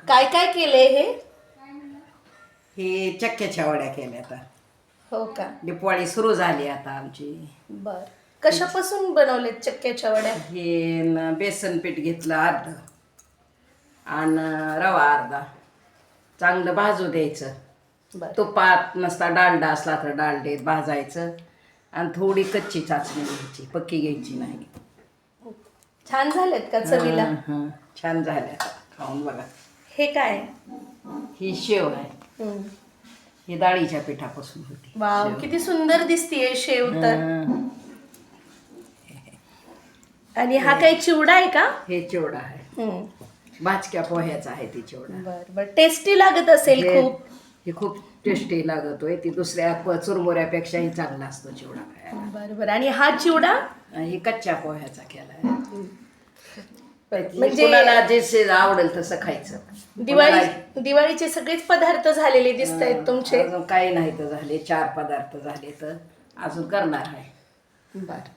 काय काय केलंय हे? हे चक्क्याच्या वड्या केल्या आता. हो का? दिवाळी सुरू झाली आता आमची. बर. कशापासून बनवलेत चक्क्याच्या वड्या? हे बेसन पीठ घेतलं अर्ध आणि रवा अर्धा, चांगलं भाजू द्यायचं. बर. तुपात नसता डालडा असला तर डालड्यात भाजायचं आणि थोडी कच्ची चाचणी घ्यायची, पक्की घ्यायची नाही. छान झालेत का चवीला? छान झाल्या, खाऊन बघा. हे काय? ही शेव आहे. ही डाळीच्या पिठापासून होती. वाव, किती सुंदर दिसतीये शेव तर. आणि हा काही चिवडा आहे का? हे चिवडा आहे, भाजक्या पोह्याचा आहे ती चिवडा. बर बर. टेस्टी लागत असेल खूप. हे खूप टेस्टी लागतोय. ती दुसऱ्या चुरमुऱ्यापेक्षाही चांगला असतो चिवडा खायला. बर बर. आणि हा चिवडा? ही कच्च्या पोह्याचा केलाय. म्हणजे कुणाला जे आवडेल तसं खायचं. दिवाळीचे सगळेच पदार्थ झालेले दिसत आहेत तुमचे. अजून काही नाही तर झाले, 4 पदार्थ झाले तर अजून करणार आहे. बर.